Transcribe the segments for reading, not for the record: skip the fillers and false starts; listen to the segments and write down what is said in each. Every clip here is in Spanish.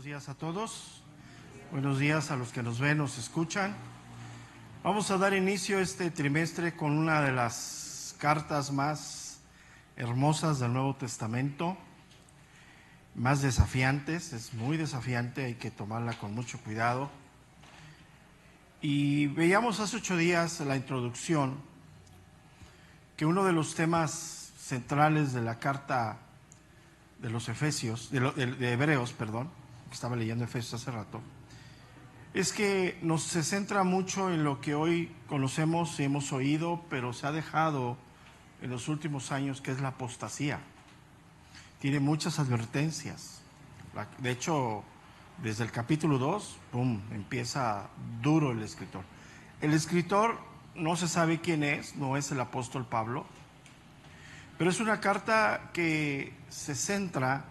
buenos días a todos. Buenos días a los que nos ven, nos escuchan. Vamos a dar inicio este trimestre con una de las cartas más hermosas del Nuevo Testamento, más desafiantes, es muy desafiante, hay que tomarla con mucho cuidado. Y veíamos hace 8 días la introducción, que uno de los temas centrales de la carta de los Efesios, de Hebreos, perdón, que estaba leyendo Efesios hace rato, es que se centra mucho en lo que hoy conocemos y hemos oído, pero se ha dejado en los últimos años, que es la apostasía. Tiene muchas advertencias. De hecho, desde el capítulo 2, empieza duro el escritor. El escritor no se sabe quién es, no es el apóstol Pablo, pero es una carta que se centra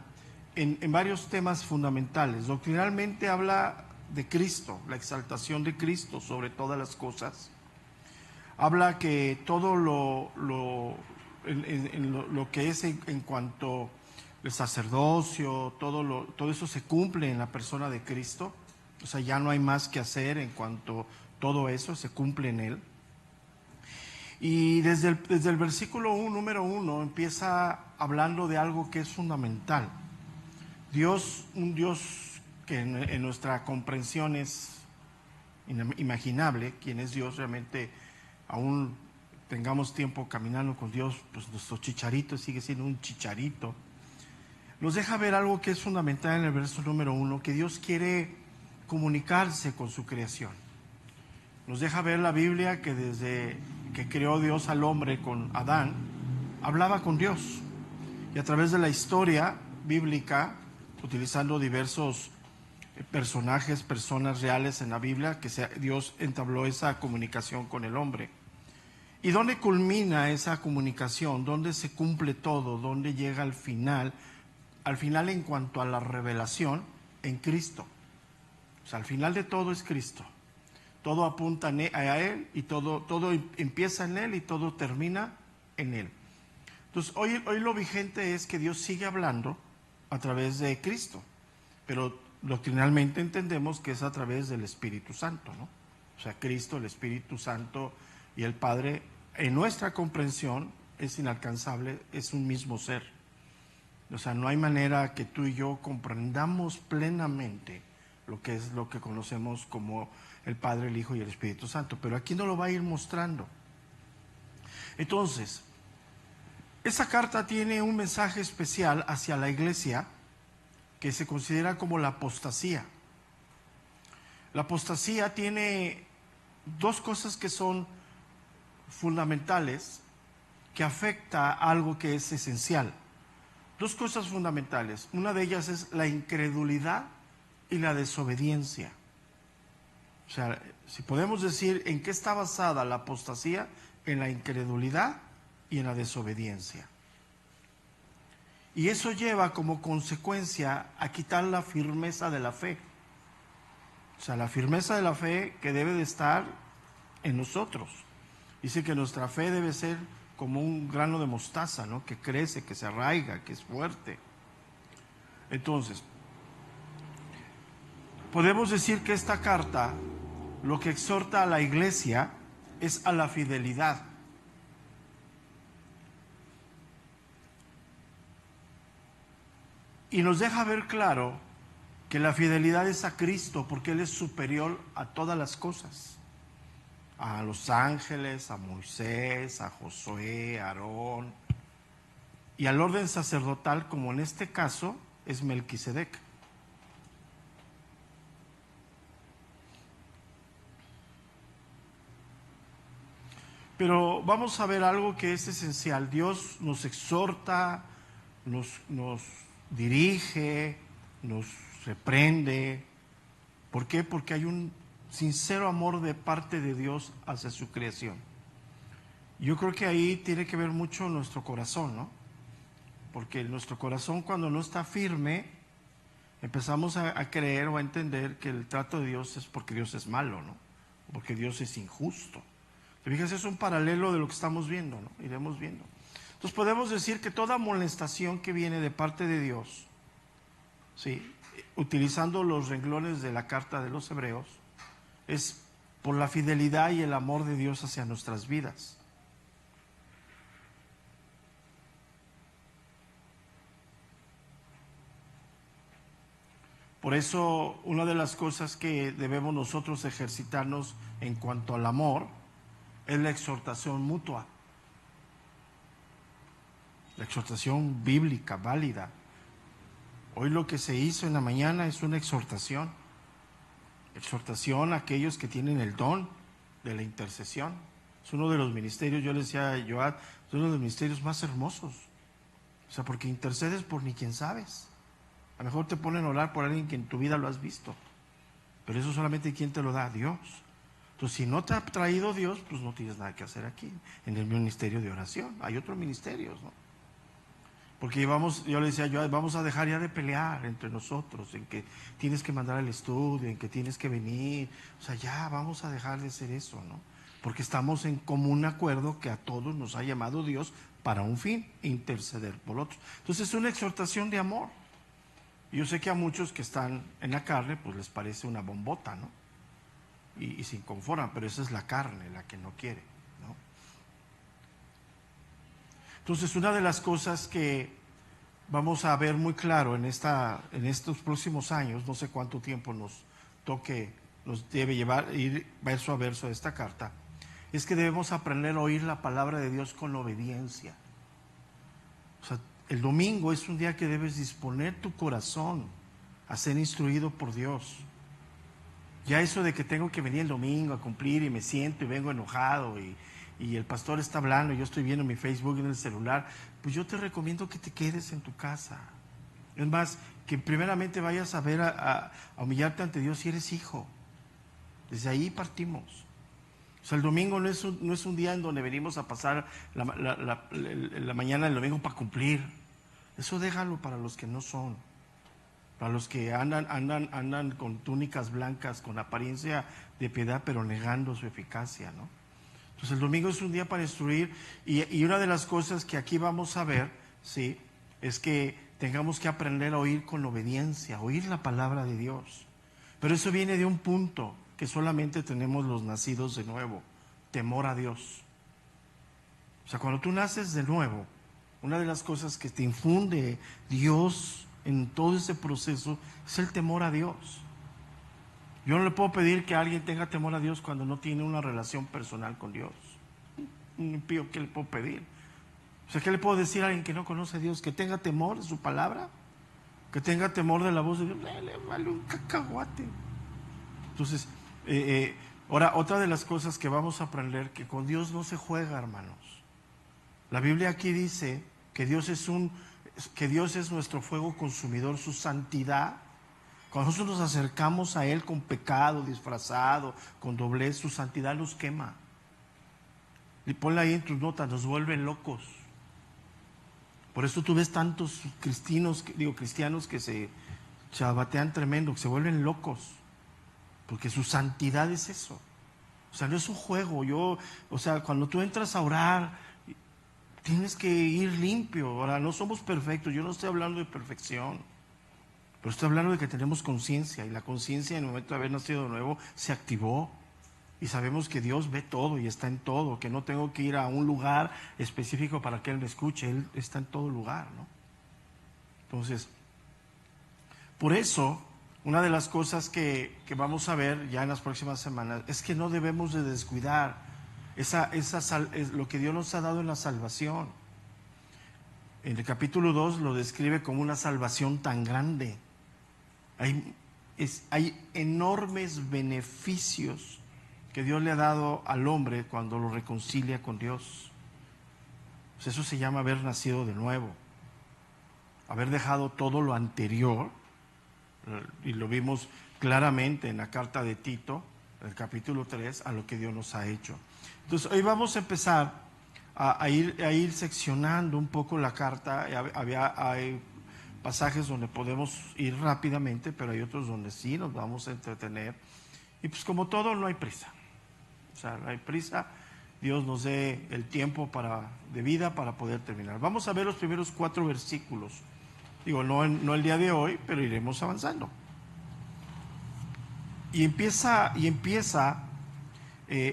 en varios temas fundamentales. Doctrinalmente habla de Cristo, la exaltación de Cristo sobre todas las cosas. Habla que todo lo que es en cuanto al sacerdocio, todo eso se cumple en la persona de Cristo. O sea, ya no hay más que hacer en cuanto todo eso se cumple en Él. Y desde el versículo número 1 empieza hablando de algo que es fundamental. Un Dios que en nuestra comprensión es inimaginable. Quien es Dios realmente, aún tengamos tiempo caminando con Dios, pues nuestro chicharito sigue siendo un chicharito. Nos deja ver algo que es fundamental en el verso número 1, que Dios quiere comunicarse con su creación. Nos deja ver la Biblia que desde que creó Dios al hombre con Adán, hablaba con Dios. Y a través de la historia bíblica, utilizando diversos personajes, personas reales en la Biblia, Dios entabló esa comunicación con el hombre. ¿Y dónde culmina esa comunicación? ¿Dónde se cumple todo? ¿Dónde llega al final? Al final, en cuanto a la revelación, en Cristo. O sea, al final de todo es Cristo. Todo apunta a Él y todo empieza en Él y todo termina en Él. Entonces, hoy lo vigente es que Dios sigue hablando a través de Cristo, pero doctrinalmente entendemos que es a través del Espíritu Santo, ¿no? O sea, Cristo, el Espíritu Santo y el Padre, en nuestra comprensión es inalcanzable, es un mismo ser. O sea, no hay manera que tú y yo comprendamos plenamente lo que conocemos como el Padre, el Hijo y el Espíritu Santo, pero aquí nos lo va a ir mostrando. Entonces, esa carta tiene un mensaje especial hacia la iglesia que se considera como la apostasía. La apostasía tiene dos cosas que son fundamentales, que afecta a algo que es esencial. Dos cosas fundamentales. Una de ellas es la incredulidad y la desobediencia. O sea, si podemos decir en qué está basada la apostasía, en la incredulidad y en la desobediencia. Y eso lleva como consecuencia a quitar la firmeza de la fe. O sea, la firmeza de la fe que debe de estar en nosotros. Dice que nuestra fe debe ser como un grano de mostaza, ¿no? Que crece, que se arraiga, que es fuerte. Entonces, podemos decir que esta carta lo que exhorta a la iglesia es a la fidelidad. Y nos deja ver claro que la fidelidad es a Cristo, porque Él es superior a todas las cosas. A los ángeles, a Moisés, a Josué, a Aarón, y al orden sacerdotal, como en este caso es Melquisedec. Pero vamos a ver algo que es esencial. Dios nos exhorta, nos dirige, nos reprende. ¿Por qué? Porque hay un sincero amor de parte de Dios hacia su creación. Yo creo que ahí tiene que ver mucho nuestro corazón, ¿no? Porque nuestro corazón, cuando no está firme, empezamos a creer o a entender que el trato de Dios es porque Dios es malo, ¿no? Porque Dios es injusto. ¿Te fijas? Es un paralelo de lo que estamos viendo, ¿no? Iremos viendo. Entonces podemos decir que toda molestación que viene de parte de Dios, ¿sí?, utilizando los renglones de la carta de los Hebreos, es por la fidelidad y el amor de Dios hacia nuestras vidas. Por eso, una de las cosas que debemos nosotros ejercitarnos en cuanto al amor es la exhortación mutua, la exhortación bíblica, válida. Hoy lo que se hizo en la mañana es una exhortación a aquellos que tienen el don de la intercesión. Es uno de los ministerios, yo le decía a Joad, es uno de los ministerios más hermosos. O sea, porque intercedes por ni quien sabes. A lo mejor te ponen a orar por alguien que en tu vida lo has visto, pero eso solamente ¿quién te lo da? Dios. Entonces, si no te ha traído Dios, pues no tienes nada que hacer aquí, en el ministerio de oración. Hay otros ministerios, ¿no? Porque yo le decía, vamos a dejar ya de pelear entre nosotros, en que tienes que mandar al estudio, en que tienes que venir. O sea, ya vamos a dejar de hacer eso, ¿no? Porque estamos en común acuerdo que a todos nos ha llamado Dios para un fin, interceder por otros. Entonces es una exhortación de amor. Yo sé que a muchos que están en la carne, pues les parece una bombota, ¿no? Y se inconforman, pero esa es la carne, la que no quiere, ¿no? Entonces, una de las cosas que vamos a ver muy claro en estos próximos años, no sé cuánto tiempo nos debe llevar, ir verso a verso de esta carta, es que debemos aprender a oír la palabra de Dios con obediencia. O sea, el domingo es un día que debes disponer tu corazón a ser instruido por Dios. Ya eso de que tengo que venir el domingo a cumplir y me siento y vengo enojado y el pastor está hablando y yo estoy viendo mi Facebook en el celular, pues yo te recomiendo que te quedes en tu casa. Es más, que primeramente vayas a ver a humillarte ante Dios si eres hijo. Desde ahí partimos. O sea, el domingo no es un día en donde venimos a pasar la mañana del domingo para cumplir. Eso déjalo para los que no son, para los que andan con túnicas blancas, con apariencia de piedad, pero negando su eficacia, ¿no? Entonces el domingo es un día para instruir y una de las cosas que aquí vamos a ver, ¿sí?, es que tengamos que aprender a oír con obediencia, oír la palabra de Dios. Pero eso viene de un punto que solamente tenemos los nacidos de nuevo, temor a Dios. O sea, cuando tú naces de nuevo, una de las cosas que te infunde Dios en todo ese proceso es el temor a Dios. Yo no le puedo pedir que alguien tenga temor a Dios cuando no tiene una relación personal con Dios. Un impío, ¿qué le puedo pedir? O sea, ¿qué le puedo decir a alguien que no conoce a Dios? Que tenga temor de su palabra, que tenga temor de la voz de Dios. Le vale un cacahuate. Entonces, ahora, otra de las cosas que vamos a aprender, que con Dios no se juega, hermanos. La Biblia aquí dice que Dios es nuestro fuego consumidor, su santidad. Cuando nosotros nos acercamos a Él con pecado, disfrazado, con doblez, su santidad nos quema. Y ponla ahí en tus notas, nos vuelven locos. Por eso tú ves tantos cristianos que se chabatean tremendo, que se vuelven locos. Porque su santidad es eso. O sea, no es un juego. O sea, cuando tú entras a orar, tienes que ir limpio. Ahora, no somos perfectos. Yo no estoy hablando de perfección. Pero estoy hablando de que tenemos conciencia. Y la conciencia en el momento de haber nacido de nuevo se activó. Y sabemos que Dios ve todo y está en todo. Que no tengo que ir a un lugar específico para que Él me escuche. Él está en todo lugar, ¿no? Entonces, por eso, una de las cosas que vamos a ver ya en las próximas semanas es que no debemos de descuidar lo que Dios nos ha dado en la salvación. En el capítulo 2 lo describe como una salvación tan grande. Hay enormes beneficios que Dios le ha dado al hombre cuando lo reconcilia con Dios. Pues eso se llama haber nacido de nuevo, haber dejado todo lo anterior. Y lo vimos claramente en la carta de Tito, el capítulo 3, a lo que Dios nos ha hecho. Entonces, hoy vamos a empezar a ir seccionando un poco la carta. Hay pasajes donde podemos ir rápidamente, pero hay otros donde sí nos vamos a entretener. Y pues como todo, no hay prisa. O sea, no hay prisa. Dios nos dé el tiempo de vida para poder terminar. Vamos a ver los primeros 4 versículos Digo, no el día de hoy, pero iremos avanzando. Y empieza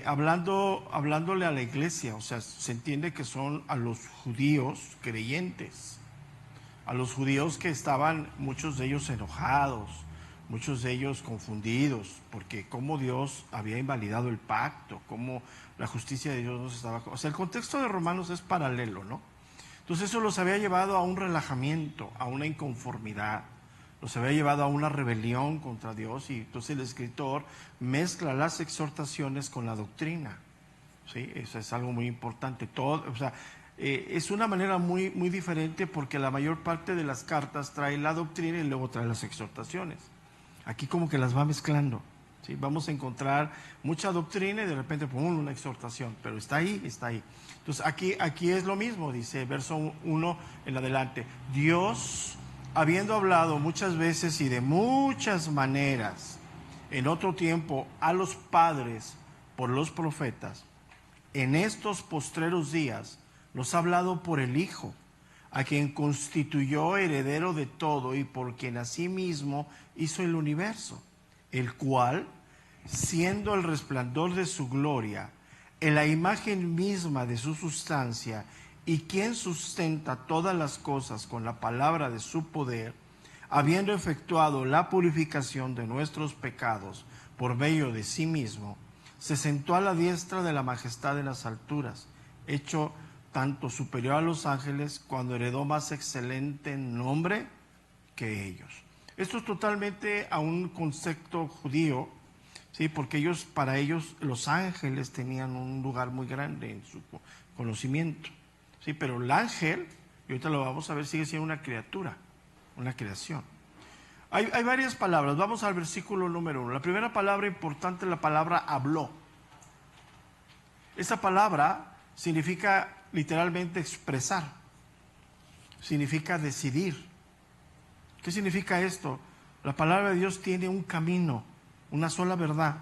hablándole a la iglesia, o sea, se entiende que son a los judíos creyentes, a los judíos que estaban, muchos de ellos enojados, muchos de ellos confundidos, porque cómo Dios había invalidado el pacto, cómo la justicia de Dios no se estaba... O sea, el contexto de Romanos es paralelo, ¿no? Entonces eso los había llevado a un relajamiento, a una inconformidad, los había llevado a una rebelión contra Dios, y entonces el escritor mezcla las exhortaciones con la doctrina, ¿sí? Eso es algo muy importante. Todo, o sea, es una manera muy, muy diferente, porque la mayor parte de las cartas trae la doctrina y luego trae las exhortaciones. Aquí como que las va mezclando, ¿sí? Vamos a encontrar mucha doctrina y de repente ¡pum!, una exhortación, pero está ahí, está ahí. Entonces aquí es lo mismo, dice verso 1 en adelante. Dios, habiendo hablado muchas veces y de muchas maneras en otro tiempo a los padres por los profetas, en estos postreros días nos ha hablado por el Hijo, a quien constituyó heredero de todo y por quien asimismo hizo el universo, el cual, siendo el resplandor de su gloria, en la imagen misma de su sustancia, y quien sustenta todas las cosas con la palabra de su poder, habiendo efectuado la purificación de nuestros pecados por medio de sí mismo, se sentó a la diestra de la majestad en las alturas, hecho tanto superior a los ángeles, cuando heredó más excelente nombre que ellos. Esto es totalmente a un concepto judío, ¿sí? Porque para ellos los ángeles tenían un lugar muy grande en su conocimiento, ¿sí? Pero el ángel, y ahorita lo vamos a ver, sigue siendo una criatura, una creación. Hay varias palabras. Vamos al versículo número 1. La primera palabra importante es la palabra habló. Esa palabra significa literalmente expresar, significa decidir. ¿Qué significa esto? La palabra de Dios tiene un camino, una sola verdad,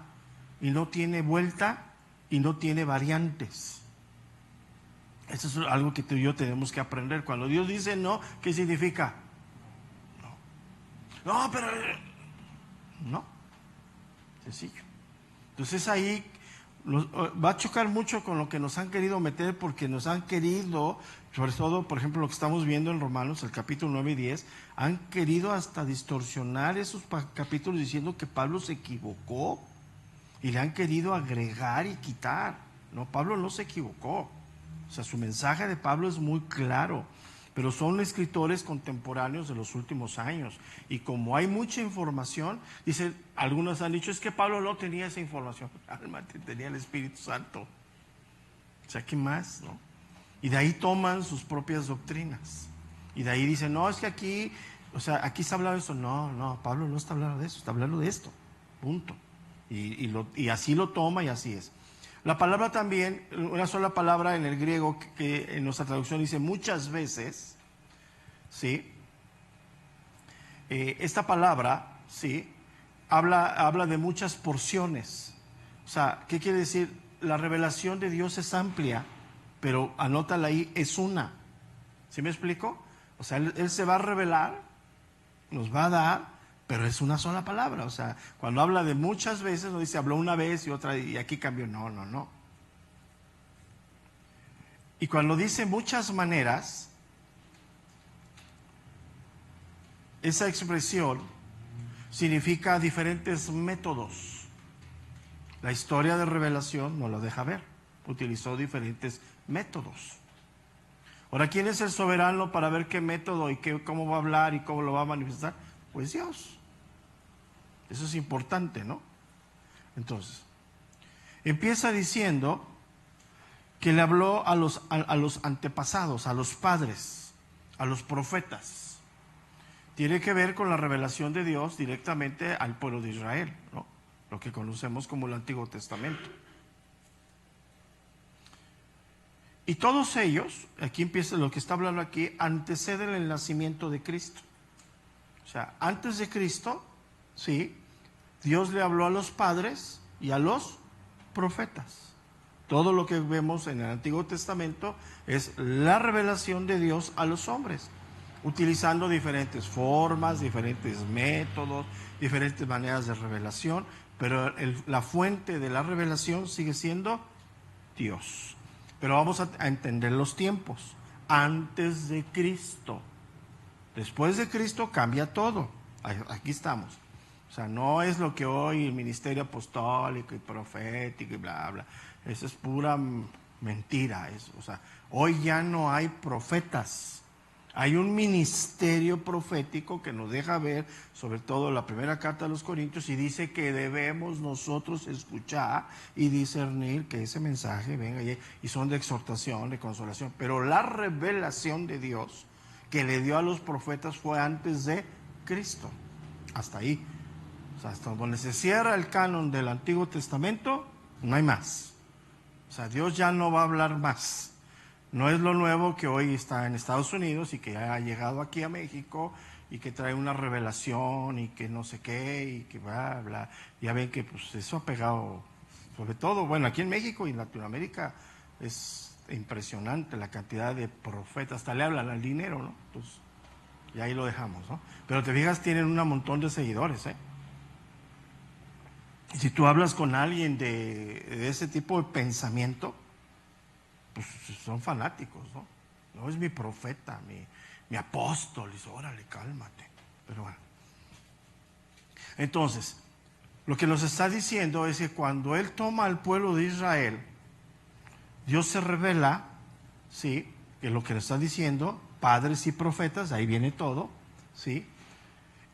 y no tiene vuelta y no tiene variantes. Eso es algo que tú y yo tenemos que aprender. Cuando Dios dice no, ¿qué significa? No, pero no, sencillo. Entonces ahí va a chocar mucho con lo que nos han querido meter, porque nos han querido, sobre todo, por ejemplo, lo que estamos viendo en Romanos, el capítulo 9 y 10, han querido hasta distorsionar esos capítulos diciendo que Pablo se equivocó, y le han querido agregar y quitar. No, Pablo no se equivocó. O sea, su mensaje de Pablo es muy claro, pero son escritores contemporáneos de los últimos años, y como hay mucha información, dicen, algunos han dicho, es que Pablo no tenía esa información. Alma, tenía el Espíritu Santo. O sea, ¿qué más, no? Y de ahí toman sus propias doctrinas, y de ahí dicen, no, es que aquí, o sea, aquí está hablando de esto. No, Pablo no está hablando de eso, está hablando de esto, punto. Y así lo toma, y así es. La palabra también, una sola palabra en el griego que en nuestra traducción dice muchas veces, ¿sí? Esta palabra, ¿sí?, habla de muchas porciones. O sea, ¿qué quiere decir? La revelación de Dios es amplia, pero anótala ahí, es una. ¿Sí me explico? O sea, Él se va a revelar, nos va a dar, pero es una sola palabra. O sea, cuando habla de muchas veces, no dice habló una vez y otra, y aquí cambió. No. Y cuando dice muchas maneras, esa expresión significa diferentes métodos. La historia de revelación no lo deja ver. Utilizó diferentes métodos. Ahora, ¿quién es el soberano para ver qué método y cómo va a hablar y cómo lo va a manifestar? Pues Dios. Eso es importante, ¿no? Entonces, empieza diciendo que le habló a los antepasados, a los padres, a los profetas. Tiene que ver con la revelación de Dios directamente al pueblo de Israel, ¿no? Lo que conocemos como el Antiguo Testamento. Y todos ellos, aquí empieza lo que está hablando aquí, anteceden el nacimiento de Cristo. O sea, antes de Cristo, sí, Dios le habló a los padres y a los profetas. Todo lo que vemos en el Antiguo Testamento es la revelación de Dios a los hombres. utilizando diferentes formas, diferentes métodos, diferentes maneras de revelación, pero la fuente de la revelación sigue siendo Dios. Pero vamos a entender los tiempos. Antes de Cristo. Después de Cristo cambia todo. Aquí estamos. O sea, no es lo que hoy el ministerio apostólico y profético y bla, bla. Eso es pura mentira. O sea, hoy ya no hay profetas. Hay un ministerio profético que nos deja ver, sobre todo la primera carta a los Corintios, y dice que debemos nosotros escuchar y discernir que ese mensaje venga y son de exhortación, de consolación. Pero la revelación de Dios que le dio a los profetas fue antes de Cristo. Hasta ahí. O sea, hasta donde se cierra el canon del Antiguo Testamento, no hay más. O sea, Dios ya no va a hablar más. No es lo nuevo que hoy está en Estados Unidos y que ya ha llegado aquí a México y que trae una revelación y que no sé qué y que bla, bla. Ya ven que pues eso ha pegado, sobre todo, bueno, aquí en México y en Latinoamérica es impresionante la cantidad de profetas, hasta le hablan al dinero, ¿no? Entonces, y ahí lo dejamos, ¿no? Pero te fijas, tienen un montón de seguidores, ¿eh? Y si tú hablas con alguien de ese tipo de pensamiento, pues son fanáticos, ¿no? No es mi profeta, mi apóstol. Dice, órale, cálmate. Pero bueno. Entonces, lo que nos está diciendo es que cuando Él toma al pueblo de Israel, Dios se revela, ¿sí? Que lo que le está diciendo, padres y profetas, ahí viene todo, ¿sí?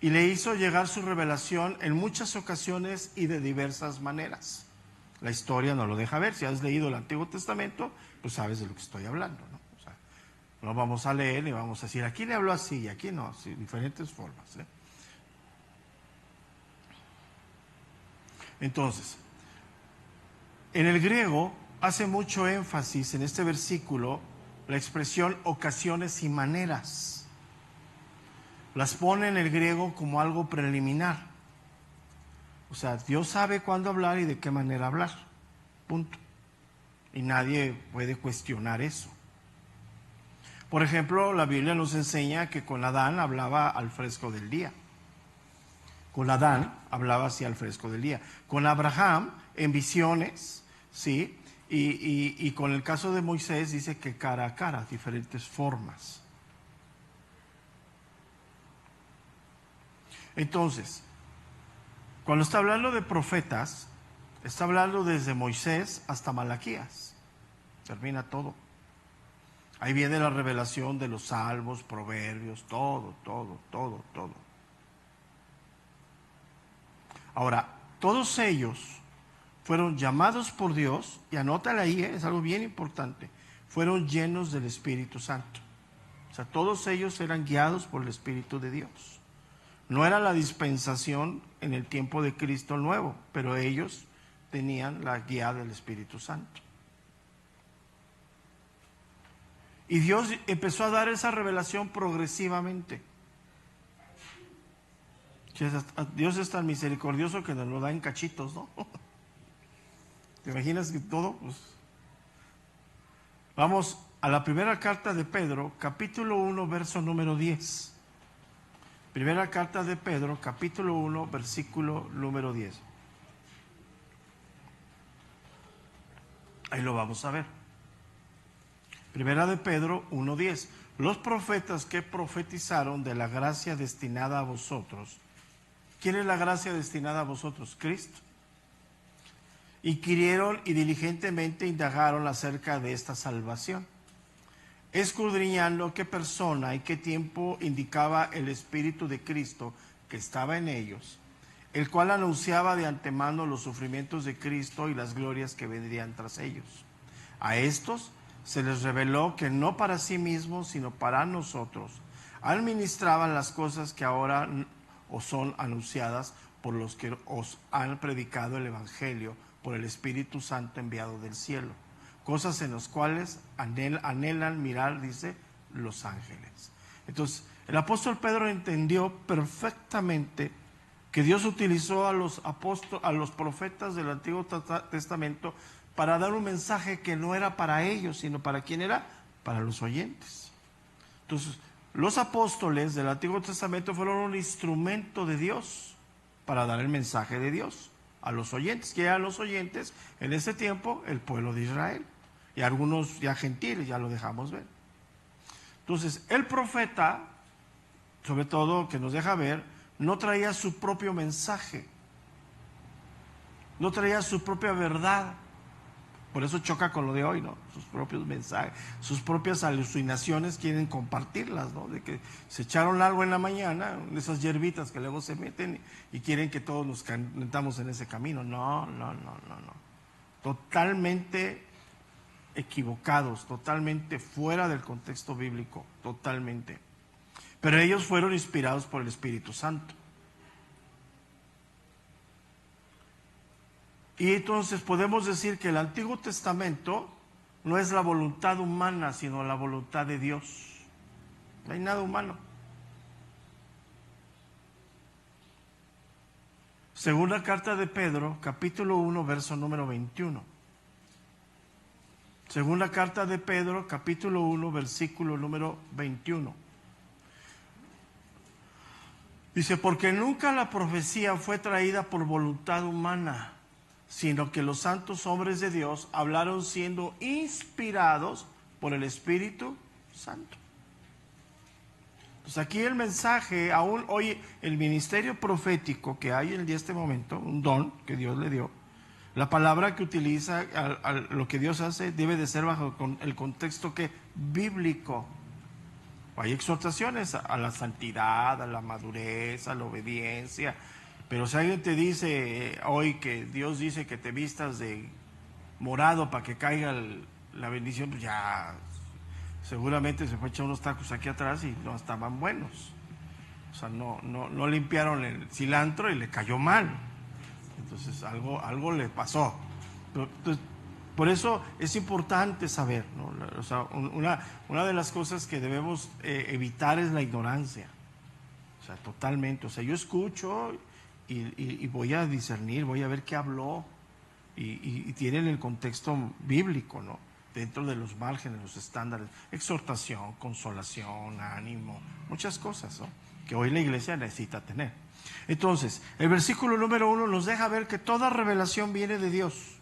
Y le hizo llegar su revelación en muchas ocasiones y de diversas maneras. La historia nos lo deja ver. Si has leído el Antiguo Testamento, pues sabes de lo que estoy hablando, ¿no? O sea, no vamos a leer y vamos a decir, aquí le habló así y aquí no, así, diferentes formas, ¿eh? Entonces, en el griego hace mucho énfasis en este versículo la expresión ocasiones y maneras. Las pone en el griego como algo preliminar. O sea, Dios sabe cuándo hablar y de qué manera hablar. Punto. Y nadie puede cuestionar eso. Por ejemplo, la Biblia nos enseña que con Adán hablaba al fresco del día. Con Adán hablaba así al fresco del día. Con Abraham en visiones, ¿sí? Y con el caso de Moisés dice que cara a cara, diferentes formas. Entonces, cuando está hablando de profetas, está hablando desde Moisés hasta Malaquías. Termina todo. Ahí viene la revelación de los salmos, proverbios, todo. Ahora, todos ellos fueron llamados por Dios, y anótale ahí, es algo bien importante, fueron llenos del Espíritu Santo. O sea, todos ellos eran guiados por el Espíritu de Dios. No era la dispensación en el tiempo de Cristo nuevo, pero ellos tenían la guía del Espíritu Santo. Y Dios empezó a dar esa revelación progresivamente. Dios es tan misericordioso que nos lo da en cachitos, ¿no? ¿Te imaginas que todo? Pues... Vamos a la primera carta de Pedro, capítulo 1, verso número 10. Primera carta de Pedro, capítulo 1, versículo número 10. Ahí lo vamos a ver. Primera de Pedro 1:10. Los profetas que profetizaron de la gracia destinada a vosotros. ¿Quién es la gracia destinada a vosotros? Cristo. Inquirieron y diligentemente indagaron acerca de esta salvación, escudriñando qué persona y qué tiempo indicaba el Espíritu de Cristo que estaba en ellos, el cual anunciaba de antemano los sufrimientos de Cristo y las glorias que vendrían tras ellos. A estos se les reveló que no para sí mismos, sino para nosotros, administraban las cosas que ahora os son anunciadas por los que os han predicado el Evangelio por el Espíritu Santo enviado del cielo, cosas en las cuales anhelan mirar, dice, los ángeles. Entonces, el apóstol Pedro entendió perfectamente que Dios utilizó a los profetas del Antiguo Testamento para dar un mensaje que no era para ellos, sino para quién era, para los oyentes. Entonces, los apóstoles del Antiguo Testamento fueron un instrumento de Dios para dar el mensaje de Dios a los oyentes, que eran los oyentes en ese tiempo el pueblo de Israel, y algunos ya gentiles, ya lo dejamos ver. Entonces, el profeta, sobre todo, que nos deja ver, no traía su propio mensaje, no traía su propia verdad. Por eso choca con lo de hoy, ¿no? Sus propios mensajes, sus propias alucinaciones quieren compartirlas, ¿no? De que se echaron algo en la mañana, esas hierbitas que luego se meten y quieren que todos nos metamos en ese camino. No. Totalmente equivocados, totalmente fuera del contexto bíblico, totalmente. Pero ellos fueron inspirados por el Espíritu Santo. Y entonces podemos decir que el Antiguo Testamento no es la voluntad humana, sino la voluntad de Dios. No hay nada humano. Segunda carta de Pedro, capítulo 1, verso número 21. Segunda carta de Pedro, capítulo 1, versículo número 21. Dice, porque nunca la profecía fue traída por voluntad humana, sino que los santos hombres de Dios hablaron siendo inspirados por el Espíritu Santo. Pues aquí el mensaje, aún hoy el ministerio profético que hay en este momento, un don que Dios le dio, la palabra que utiliza, lo que Dios hace, debe de ser bajo el contexto que bíblico. Hay exhortaciones a la santidad, a la madurez, a la obediencia. Pero si alguien te dice hoy que Dios dice que te vistas de morado para que caiga la bendición, pues ya seguramente se fue a echar unos tacos aquí atrás y no estaban buenos. O sea, no limpiaron el cilantro y le cayó mal. Entonces algo le pasó. Entonces, por eso es importante saber, ¿no? O sea, una de las cosas que debemos evitar es la ignorancia. O sea, totalmente. O sea, yo escucho y voy a discernir, voy a ver qué habló y tienen el contexto bíblico, ¿no? Dentro de los márgenes, los estándares, exhortación, consolación, ánimo, muchas cosas, ¿no? Que hoy la iglesia necesita tener. Entonces, el versículo número 1 nos deja ver que toda revelación viene de Dios.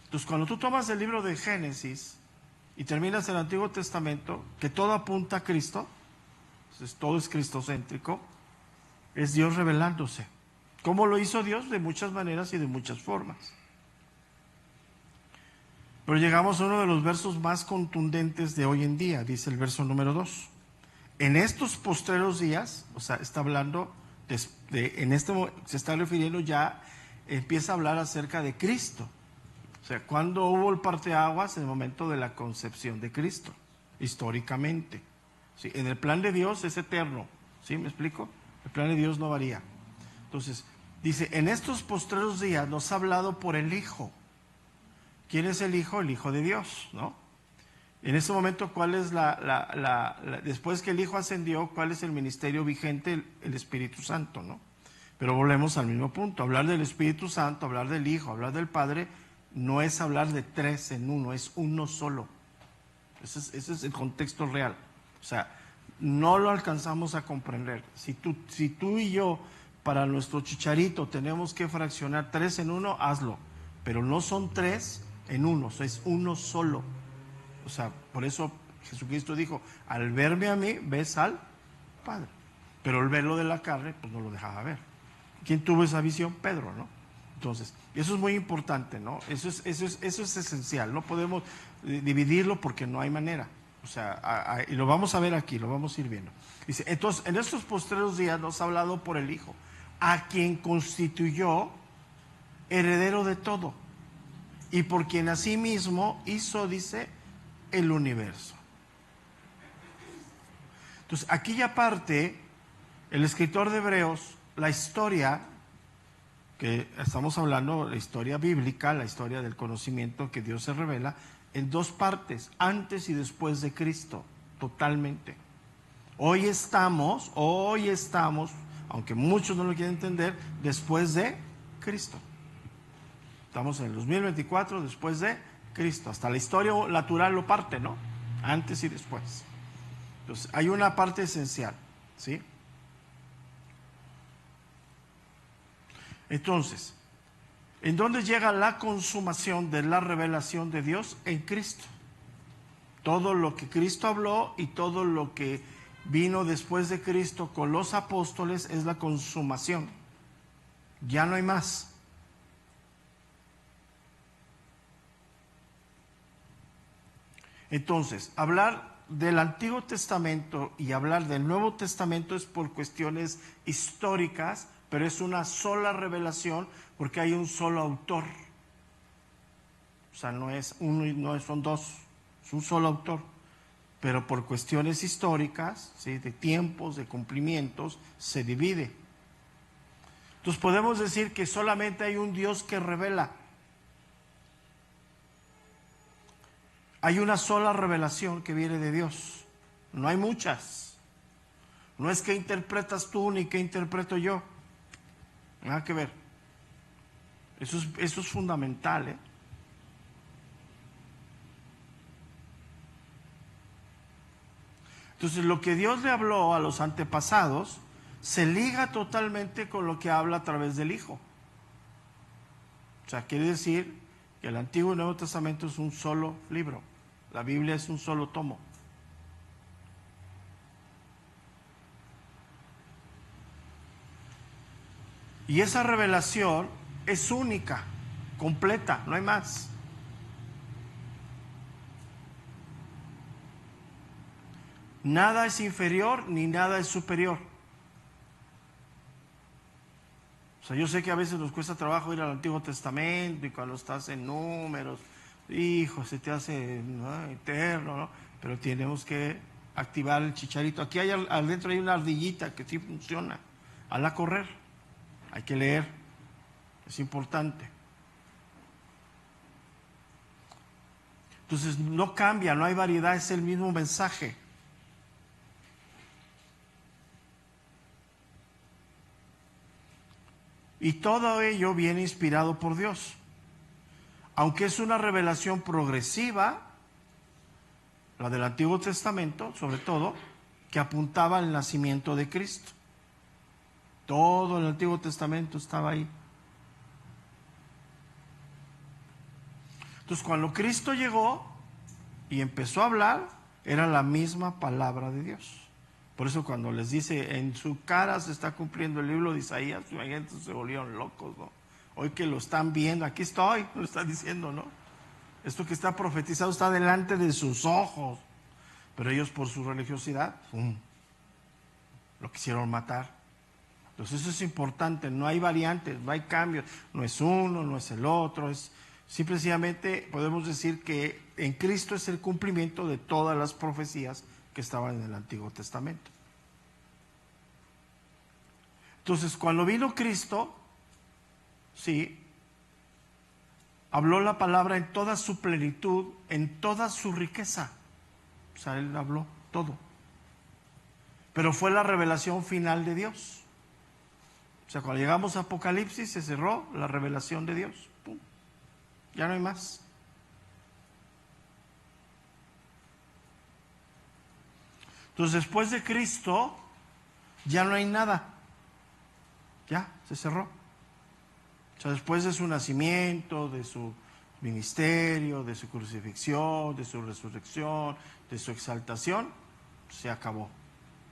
Entonces, cuando tú tomas el libro de Génesis y terminas el Antiguo Testamento, que todo apunta a Cristo, entonces todo es cristocéntrico, es Dios revelándose. ¿Cómo lo hizo Dios? De muchas maneras y de muchas formas. Pero llegamos a uno de los versos más contundentes de hoy en día, dice el verso número 2. En estos postreros días, o sea, está hablando, se está refiriendo ya, empieza a hablar acerca de Cristo. O sea, cuando hubo el parteaguas, en el momento de la concepción de Cristo, históricamente. ¿Sí? En el plan de Dios es eterno, ¿sí? ¿Me explico? El plan de Dios no varía. Entonces, dice, en estos postreros días nos ha hablado por el Hijo. ¿Quién es el Hijo? El Hijo de Dios, ¿no? En ese momento, ¿cuál es después que el Hijo ascendió, cuál es el ministerio vigente? El Espíritu Santo, ¿no? Pero volvemos al mismo punto. Hablar del Espíritu Santo, hablar del Hijo, hablar del Padre, no es hablar de tres en uno, es uno solo. Ese es el contexto real. O sea, no lo alcanzamos a comprender. Si tú y yo, para nuestro chicharito, tenemos que fraccionar tres en uno, hazlo. Pero no son tres en uno, es uno solo. O sea, por eso Jesucristo dijo, al verme a mí, ves al Padre. Pero el verlo de la carne, pues no lo dejaba ver. ¿Quién tuvo esa visión? Pedro, ¿no? Entonces, eso es muy importante, ¿no? Eso es esencial. No podemos dividirlo porque no hay manera. O sea, y lo vamos a ver aquí, lo vamos a ir viendo. Dice, entonces, en estos postreros días nos ha hablado por el Hijo, a quien constituyó heredero de todo, y por quien asimismo hizo, dice, el universo. Entonces, aquí ya parte el escritor de Hebreos, la historia que estamos hablando, la historia bíblica, la historia del conocimiento que Dios se revela, en dos partes, antes y después de Cristo, totalmente. Hoy estamos, aunque muchos no lo quieren entender, después de Cristo. Estamos en el 2024, después de Cristo. Hasta la historia natural lo parte, ¿no? Antes y después. Entonces, hay una parte esencial, ¿sí? Entonces, ¿en dónde llega la consumación de la revelación de Dios? En Cristo. Todo lo que Cristo habló y todo lo que vino después de Cristo con los apóstoles es la consumación. Ya no hay más. Entonces, hablar del Antiguo Testamento y hablar del Nuevo Testamento es por cuestiones históricas, pero es una sola revelación porque hay un solo autor. O sea, no es uno y no son dos, es un solo autor. Pero por cuestiones históricas, ¿sí?, de tiempos, de cumplimientos, se divide. Entonces podemos decir que solamente hay un Dios que revela. Hay una sola revelación que viene de Dios. No hay muchas. No es que interpretas tú ni que interpreto yo. Nada que ver. Eso es fundamental, ¿eh? Entonces, lo que Dios le habló a los antepasados se liga totalmente con lo que habla a través del Hijo. O sea, quiere decir que el Antiguo y Nuevo Testamento es un solo libro. La Biblia es un solo tomo. Y esa revelación es única, completa, no hay más. Nada es inferior ni nada es superior. O sea, yo sé que a veces nos cuesta trabajo ir al Antiguo Testamento y cuando estás en Números, hijo, se te hace, ¿no?, eterno, ¿no? Pero tenemos que activar el chicharito. Aquí hay adentro hay una ardillita que sí funciona. Hazla correr. Hay que leer. Es importante. Entonces no cambia, no hay variedad, es el mismo mensaje. Y todo ello viene inspirado por Dios. Aunque es una revelación progresiva, la del Antiguo Testamento, sobre todo, que apuntaba al nacimiento de Cristo. Todo el Antiguo Testamento estaba ahí. Entonces, cuando Cristo llegó y empezó a hablar, era la misma palabra de Dios. Por eso cuando les dice, en su cara se está cumpliendo el libro de Isaías, imagínate, se volvieron locos, ¿no? Hoy que lo están viendo, aquí estoy, lo está diciendo, ¿no? Esto que está profetizado está delante de sus ojos. Pero ellos por su religiosidad, lo quisieron matar. Entonces eso es importante, no hay variantes, no hay cambios. No es uno, no es el otro, es simplemente podemos decir que en Cristo es el cumplimiento de todas las profecías que estaban en el Antiguo Testamento. Entonces, cuando vino Cristo, sí, habló la palabra en toda su plenitud, en toda su riqueza. O sea, Él habló todo. Pero fue la revelación final de Dios. O sea, cuando llegamos a Apocalipsis, se cerró la revelación de Dios. ¡Pum! Ya no hay más. Entonces, después de Cristo, ya no hay nada. Ya, se cerró. O sea, después de su nacimiento, de su ministerio, de su crucifixión, de su resurrección, de su exaltación, se acabó.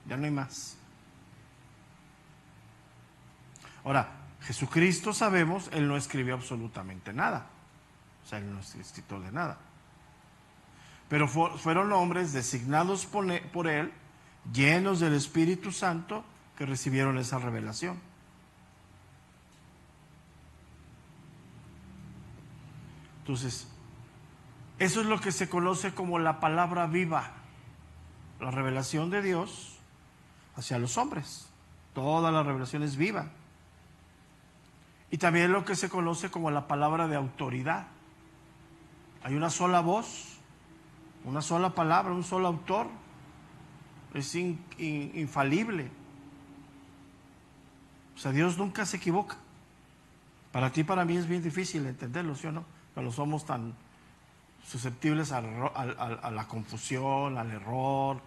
Ya no hay más. Ahora, Jesucristo, sabemos, Él no escribió absolutamente nada. O sea, Él no es escritor de nada. Pero fueron hombres designados por Él, llenos del Espíritu Santo, que recibieron esa revelación. Entonces, eso es lo que se conoce como la palabra viva, la revelación de Dios hacia los hombres. Toda la revelación es viva. Y también lo que se conoce como la palabra de autoridad. Hay una sola voz, una sola palabra, un solo autor. Es infalible. O sea, Dios nunca se equivoca. Para ti y para mí es bien difícil entenderlo, ¿sí o no? Cuando somos tan susceptibles a la confusión, al error.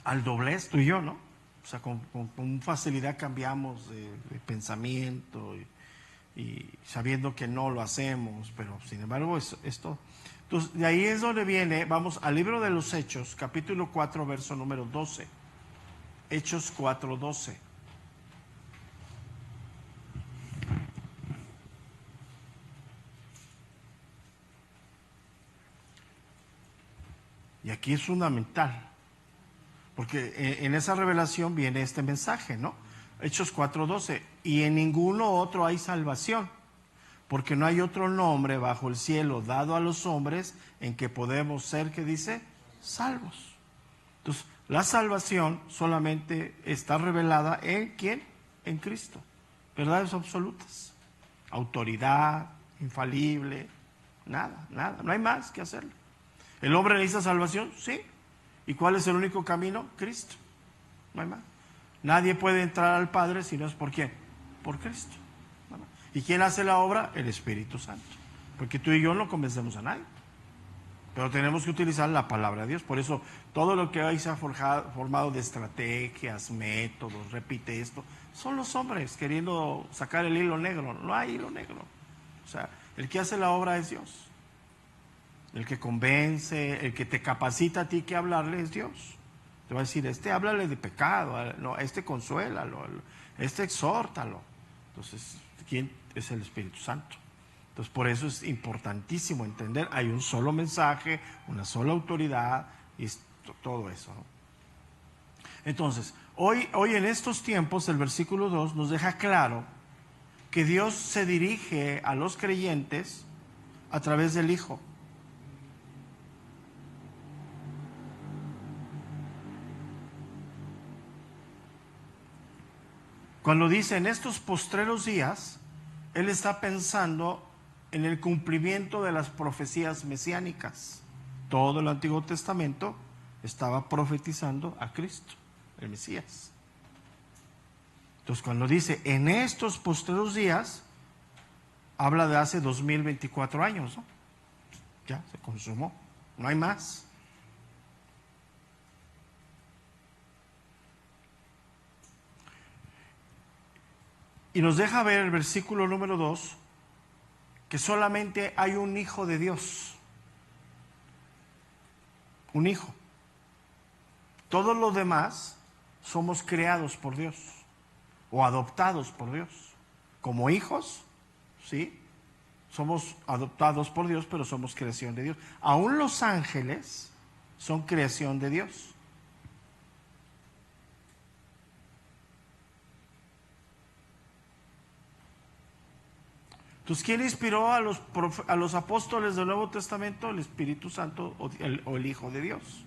al doblez, tú y yo, ¿no? O sea, con facilidad cambiamos de pensamiento y sabiendo que no lo hacemos, pero sin embargo esto. Entonces, de ahí es donde viene, vamos al libro de los Hechos, capítulo 4, verso número 12. Hechos 4, 12. Y aquí es fundamental, porque en esa revelación viene este mensaje, ¿no? Hechos 4:12, y en ninguno otro hay salvación, porque no hay otro nombre bajo el cielo dado a los hombres en que podemos ser, ¿qué dice? Salvos. Entonces, la salvación solamente está revelada en ¿quién? En Cristo. Verdades absolutas. Autoridad, infalible, nada, no hay más que hacerlo. ¿El hombre necesita salvación? Sí. ¿Y cuál es el único camino? Cristo. No hay más. Nadie puede entrar al Padre si no es por quién. Por Cristo. No hay más. ¿Y quién hace la obra? El Espíritu Santo. Porque tú y yo no convencemos a nadie. Pero tenemos que utilizar la palabra de Dios. Por eso todo lo que hoy se ha formado de estrategias, métodos, repite esto, son los hombres queriendo sacar el hilo negro. No hay hilo negro. O sea, el que hace la obra es Dios. El que convence, el que te capacita a ti que hablarle es Dios. Te va a decir, háblale de pecado, no, consuélalo, exhórtalo. Entonces, ¿quién es el Espíritu Santo? Entonces, por eso es importantísimo entender, hay un solo mensaje, una sola autoridad y todo eso, ¿no? Entonces, hoy en estos tiempos, el versículo 2 nos deja claro que Dios se dirige a los creyentes a través del Hijo. Cuando dice en estos postreros días, Él está pensando en el cumplimiento de las profecías mesiánicas. Todo el Antiguo Testamento estaba profetizando a Cristo, el Mesías. Entonces, cuando dice en estos postreros días, habla de hace 2024 años, ¿no? Ya se consumó, no hay más. Y nos deja ver el versículo número 2, que solamente hay un hijo de Dios. Un hijo. Todos los demás somos creados por Dios o adoptados por Dios. Como hijos, ¿sí? Somos adoptados por Dios, pero somos creación de Dios. Aún los ángeles son creación de Dios. Entonces, ¿quién inspiró a los apóstoles del Nuevo Testamento? El Espíritu Santo o el Hijo de Dios.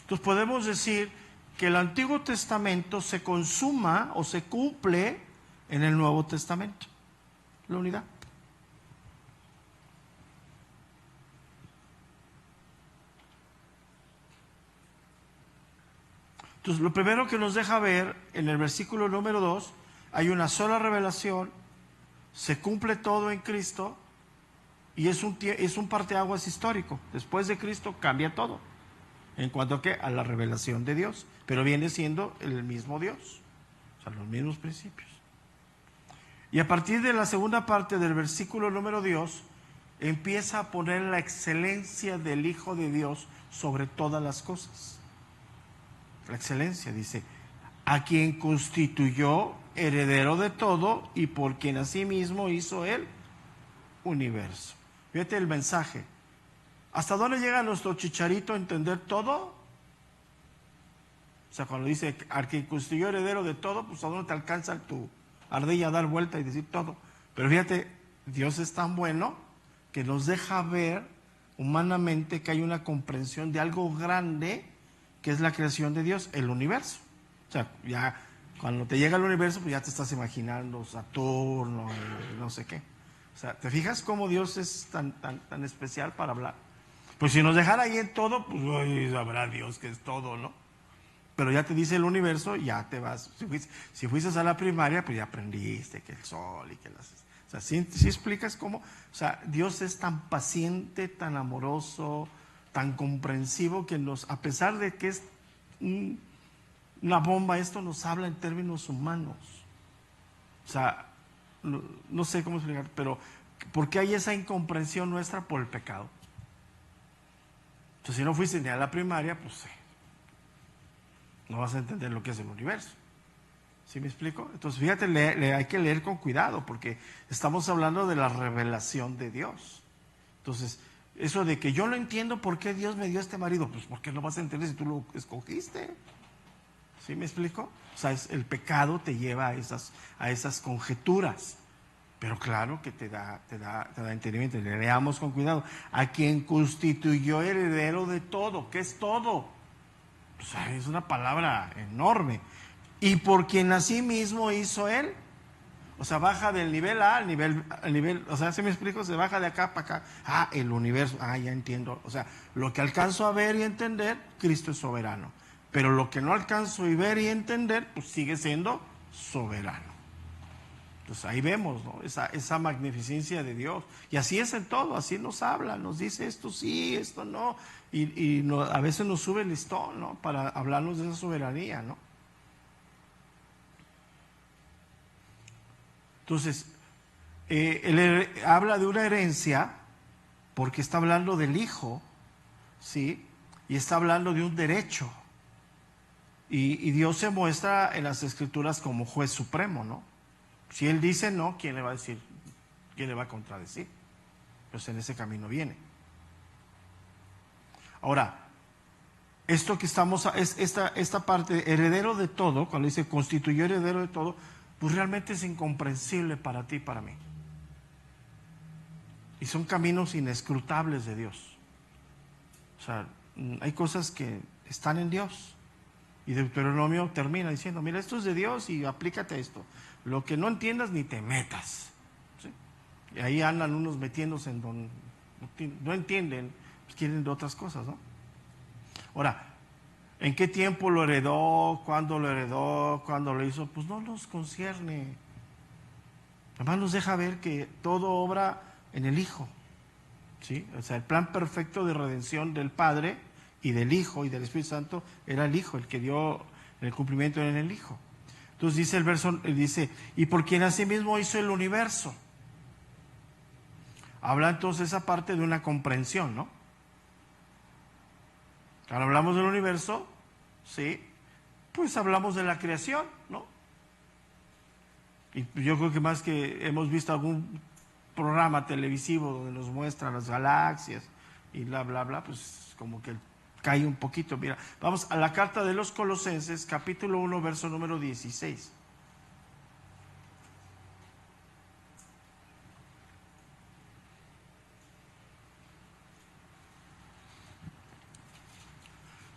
Entonces, podemos decir que el Antiguo Testamento se consuma o se cumple en el Nuevo Testamento. La unidad. Entonces, lo primero que nos deja ver en el versículo número 2, hay una sola revelación, se cumple todo en Cristo y es un parteaguas histórico. Después de Cristo cambia todo. ¿En cuanto a qué? A la revelación de Dios. Pero viene siendo el mismo Dios. O sea, los mismos principios. Y a partir de la segunda parte del versículo número 2, empieza a poner la excelencia del Hijo de Dios sobre todas las cosas. La excelencia, dice, a quien constituyó heredero de todo y por quien asimismo hizo el universo. Fíjate el mensaje. ¿Hasta dónde llega nuestro chicharito a entender todo? O sea, cuando dice a quien constituyó heredero de todo, pues ¿a dónde te alcanza tu ardilla a dar vuelta y decir todo? Pero fíjate, Dios es tan bueno que nos deja ver humanamente que hay una comprensión de algo grande que es la creación de Dios, el universo. O sea, ya cuando te llega el universo, pues ya te estás imaginando Saturno, no sé qué. O sea, ¿te fijas cómo Dios es tan especial para hablar? Pues si nos dejara ahí en todo, pues sabrá Dios que es todo, ¿no? pero ya te dice el universo, ya te vas. Si fuiste a la primaria, pues ya aprendiste que el sol y que las... O sea, ¿sí explicas cómo? O sea, Dios es tan paciente, tan amoroso, tan comprensivo, que a pesar de que es una bomba, esto nos habla en términos humanos. O sea, no sé cómo explicar, pero ¿por qué hay esa incomprensión nuestra? Por el pecado. Entonces, si no fuiste ni a la primaria, pues no vas a entender lo que es el universo. ¿Sí me explico? Entonces, fíjate, hay que leer con cuidado, porque estamos hablando de la revelación de Dios. Entonces, eso de que yo no entiendo por qué Dios me dio este marido, pues porque no vas a entender si tú lo escogiste. ¿Sí me explico? O sea, el pecado te lleva a esas conjeturas. Pero claro que te da entendimiento. Le leamos con cuidado. A quien constituyó heredero de todo. ¿Qué es todo? O sea, es una palabra enorme. Y por quien asimismo hizo él. O sea, baja del nivel A al nivel, o sea, ¿sí me explico? Se baja de acá para acá. Ah, el universo. Ah, ya entiendo. O sea, lo que alcanzo a ver y entender, Cristo es soberano. Pero lo que no alcanzo a ver y entender, pues sigue siendo soberano. Entonces ahí vemos, ¿no? esa magnificencia de Dios. Y así es en todo, así nos habla, nos dice esto sí, esto no. Y a veces nos sube el listón, ¿no? Para hablarnos de esa soberanía, ¿no? Entonces, él habla de una herencia porque está hablando del Hijo, ¿sí? Y está hablando de un derecho. Y Dios se muestra en las Escrituras como juez supremo, ¿no? Si Él dice no, ¿quién le va a decir? ¿Quién le va a contradecir? Pues en ese camino viene. Ahora, esto que esta parte, heredero de todo, cuando dice constituyó heredero de todo, pues realmente es incomprensible para ti y para mí. Y son caminos inescrutables de Dios. O sea, hay cosas que están en Dios. Y Deuteronomio termina diciendo, mira, esto es de Dios y aplícate a esto. Lo que no entiendas ni te metas. ¿Sí? Y ahí andan unos metiéndose en donde no entienden, pues quieren de otras cosas, ¿no? Ahora, ¿en qué tiempo lo heredó? ¿Cuándo lo heredó? ¿Cuándo lo hizo? Pues no nos concierne. Además nos deja ver que todo obra en el Hijo. ¿Sí? O sea, el plan perfecto de redención del Padre y del Hijo y del Espíritu Santo era el Hijo, el que dio el cumplimiento en el Hijo. Entonces dice el verso, dice, y por quien asimismo hizo el universo. Habla entonces esa parte de una comprensión, ¿no? Cuando hablamos del universo, sí, pues hablamos de la creación, ¿no? Y yo creo que más que hemos visto algún programa televisivo donde nos muestran las galaxias y bla, bla, bla, pues como que cae un poquito. Mira, vamos a la carta de los Colosenses, capítulo 1, verso número 16.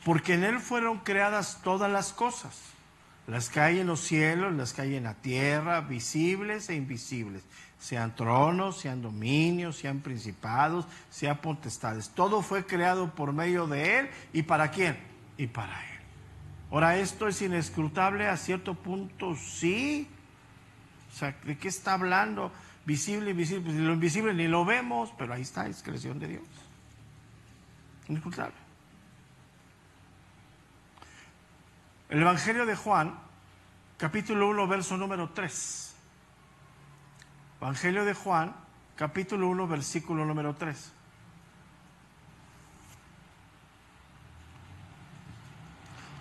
Porque en Él fueron creadas todas las cosas, las que hay en los cielos, las que hay en la tierra, visibles e invisibles, sean tronos, sean dominios, sean principados, sean potestades. Todo fue creado por medio de Él. ¿Y para quién? Y para Él. Ahora, esto es inescrutable a cierto punto, sí. O sea, ¿de qué está hablando? Visible, invisible. Pues lo invisible ni lo vemos, pero ahí está, es creación de Dios. Inescrutable. El Evangelio de Juan, capítulo 1, verso número 3. Evangelio de Juan, capítulo 1, versículo número 3.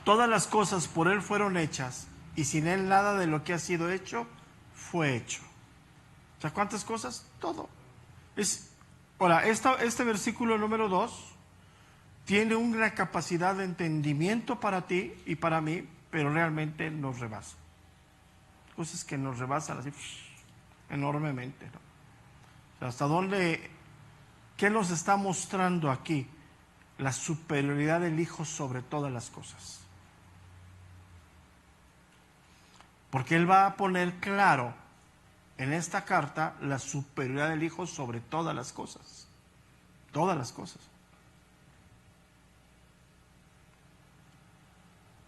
Todas las cosas por Él fueron hechas, y sin Él nada de lo que ha sido hecho fue hecho. O sea, ¿cuántas cosas? Todo. Ahora, este versículo número 2 tiene una capacidad de entendimiento para ti y para mí, pero realmente nos rebasa. Cosas que nos rebasan así enormemente, ¿no? O sea, ¿hasta dónde? ¿Qué nos está mostrando aquí? La superioridad del Hijo sobre todas las cosas. Porque Él va a poner claro en esta carta la superioridad del Hijo sobre todas las cosas. Todas las cosas.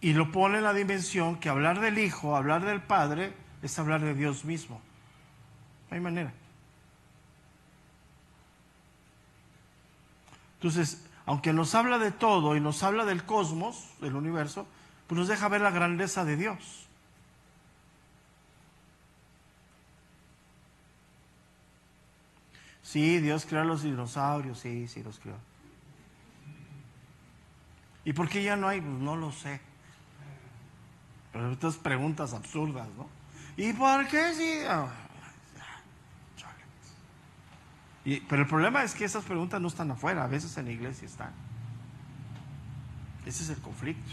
Y lo pone en la dimensión que hablar del Hijo, hablar del Padre, es hablar de Dios mismo. No hay manera. Entonces, aunque nos habla de todo y nos habla del cosmos, del universo, pues nos deja ver la grandeza de Dios. Sí, Dios creó a los dinosaurios, sí, sí los creó. ¿Y por qué ya no hay? Pues no lo sé. Pero estas preguntas absurdas, ¿no? ¿Y por qué sí? Pero el problema es que esas preguntas no están afuera, a veces en la iglesia están. Ese es el conflicto.